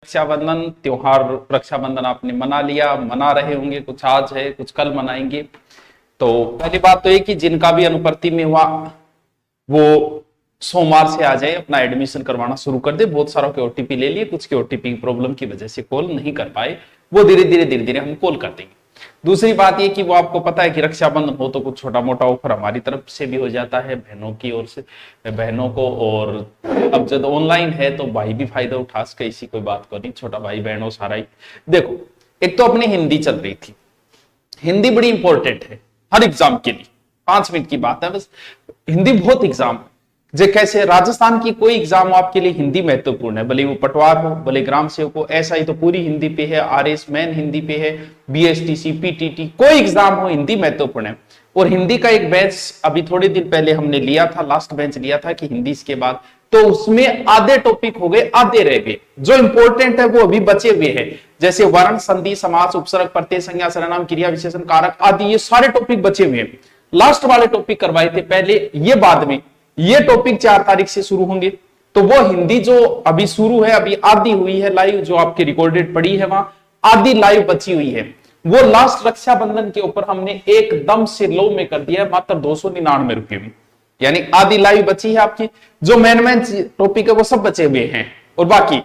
रक्षाबंधन त्योहार, रक्षाबंधन आपने मना लिया, मना रहे होंगे, कुछ आज है कुछ कल मनाएंगे। तो पहली बात तो ये कि जिनका भी अनुपर्ति में हुआ वो सोमवार से आ जाए, अपना एडमिशन करवाना शुरू कर दे। बहुत सारों के ओटीपी ले लिए, कुछ के ओटीपी प्रॉब्लम की वजह से कॉल नहीं कर पाए, वो धीरे धीरे हम कॉल कर देंगे। दूसरी बात ये कि वो आपको पता है कि रक्षाबंधन हो तो कुछ छोटा मोटा ऑफर हमारी तरफ से भी हो जाता है, बहनों की ओर से बहनों को। और अब जब ऑनलाइन है तो भाई भी फायदा उठा सके, इसी कोई बात को नहीं, छोटा भाई बहनों सारा ही। देखो, एक तो अपनी हिंदी चल रही थी, हिंदी बड़ी इंपॉर्टेंट है हर एग्जाम के लिए। 5 मिनट की बात है बस, हिंदी बहुत एग्जाम जो कैसे राजस्थान की कोई एग्जाम हो आपके लिए हिंदी महत्वपूर्ण है, भले वो पटवार हो भले ग्राम सेवक हो, ऐसा ही तो पूरी हिंदी पे है, आरएस मैन हिंदी पे है, बीएसटीसी पीटीटी कोई एग्जाम हो हिंदी महत्वपूर्ण है। और हिंदी का एक बैच अभी थोड़े दिन पहले हमने लिया था, लास्ट बेंच लिया था कि हिंदी इसके बाद, तो उसमें आधे टॉपिक हो गए, आधे रह गए। जो इंपॉर्टेंट है वो अभी बचे हुए हैं, जैसे वर्ण संधि समास उपसर्ग प्रत्यय संज्ञा सर्वनाम क्रिया विशेषण कारक आदि, ये सारे टॉपिक बचे हुए हैं। लास्ट वाले टॉपिक करवाए थे पहले, ये बाद में, ये टॉपिक 4 तारीख से शुरू होंगे। तो वो हिंदी जो अभी शुरू है, अभी आधी हुई है लाइव, जो आपकी रिकॉर्डेड पड़ी है वहां आधी लाइव बची हुई है, वो लास्ट रक्षाबंधन के ऊपर हमने एकदम से लो में कर दिया है, मात्र 299 रुपये में। यानी आधी लाइव बची है आपकी, जो मेन टॉपिक है वो सब बचे हुए हैं। और बाकी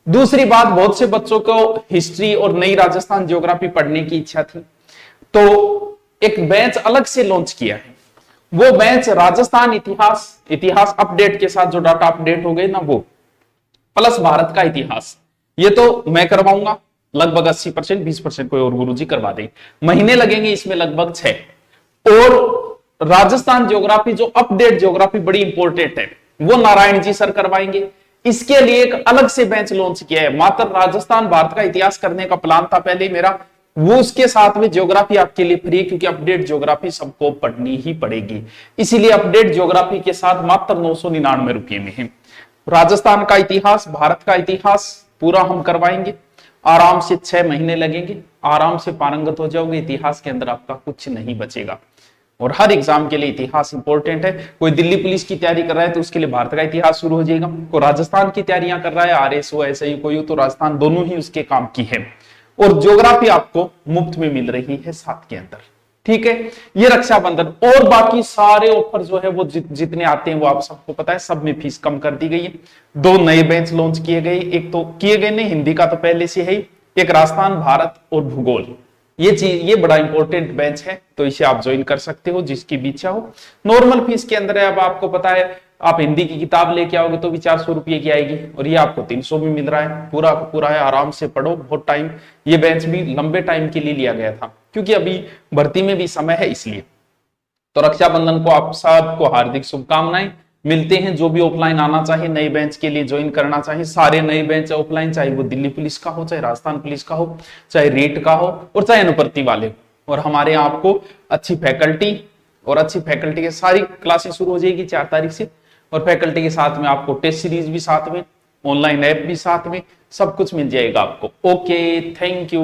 दूसरी बात, बहुत से बच्चों को हिस्ट्री और नई राजस्थान ज्योग्राफी पढ़ने की इच्छा थी, तो एक बैच अलग से लॉन्च किया है। वो बैच राजस्थान इतिहास अपडेट के साथ जो डाटा अपडेट हो गए ना, वो प्लस भारत का इतिहास, ये तो मैं करवाऊंगा लगभग 80%, 20% कोई और गुरुजी करवा देंगे। महीने लगेंगे इसमें लगभग 6। और राजस्थान ज्योग्राफी जो अपडेट ज्योग्राफी बड़ी इंपॉर्टेंट है, वो नारायण जी सर करवाएंगे। इसके लिए एक अलग से बेंच लॉन्च किया है, मात्र राजस्थान भारत का इतिहास करने का प्लान था पहले मेरा, वो उसके साथ में ज्योग्राफी आपके लिए फ्री, क्योंकि अपडेट ज्योग्राफी सबको पढ़नी ही पड़ेगी, इसीलिए अपडेट ज्योग्राफी के साथ मात्र 999 रुपये में है। राजस्थान का इतिहास, भारत का इतिहास पूरा हम करवाएंगे, आराम से 6 महीने लगेंगे, आराम से पारंगत हो जाओगे, इतिहास के अंदर आपका कुछ नहीं बचेगा। और हर एग्जाम के लिए इतिहास इंपॉर्टेंट है। कोई दिल्ली पुलिस की तैयारी कर रहा है तो उसके लिए भारत का इतिहास शुरू हो जाएगा, कोई राजस्थान की तैयारियां कर रहा है, आरएसओ ऐसे ही कोई हो तो राजस्थान, दोनों ही उसके काम की है। और ज्योग्राफी आपको मुफ्त में मिल रही है 7 के अंदर, ठीक है। ये रक्षाबंधन और बाकी सारे ऑफर जो है वो जितने आते हैं वो आप सबको पता है, सब में फीस कम कर दी गई है। 2 नए बेंच लॉन्च किए गए, एक तो किए गए नहीं, हिंदी का तो पहले से है ही, एक राजस्थान भारत और भूगोल, ये बड़ा इंपॉर्टेंट बेंच है, तो इसे आप ज्वाइन कर सकते हो जिसकी भी इच्छा हो। नॉर्मल फीस के अंदर है, अब आपको पता है आप हिंदी की किताब लेके आओगे तो भी 400 रुपये की आएगी, और ये आपको 300 में मिल रहा है, पूरा पूरा है, आराम से पढ़ो बहुत टाइम। ये बेंच भी लंबे टाइम के लिए लिया गया था, क्योंकि अभी भर्ती में भी समय है इसलिए। तो रक्षाबंधन को आप सबको हार्दिक शुभकामनाएं, मिलते हैं। जो भी ऑफलाइन आना चाहिए, नए बेंच के लिए ज्वाइन करना चाहिए, सारे नए बेंच ऑफलाइन, चाहे वो दिल्ली पुलिस का हो, चाहे राजस्थान पुलिस का हो, चाहे रेट का हो, और चाहे अनुपर्ति वाले हो। और हमारे यहाँ आपको अच्छी फैकल्टी और अच्छी फैकल्टी के सारी क्लासेस शुरू हो जाएगी 4 तारीख से, और फैकल्टी के साथ में आपको टेस्ट सीरीज भी साथ में, ऑनलाइन ऐप भी साथ में, सब कुछ मिल जाएगा आपको। Okay, thank you.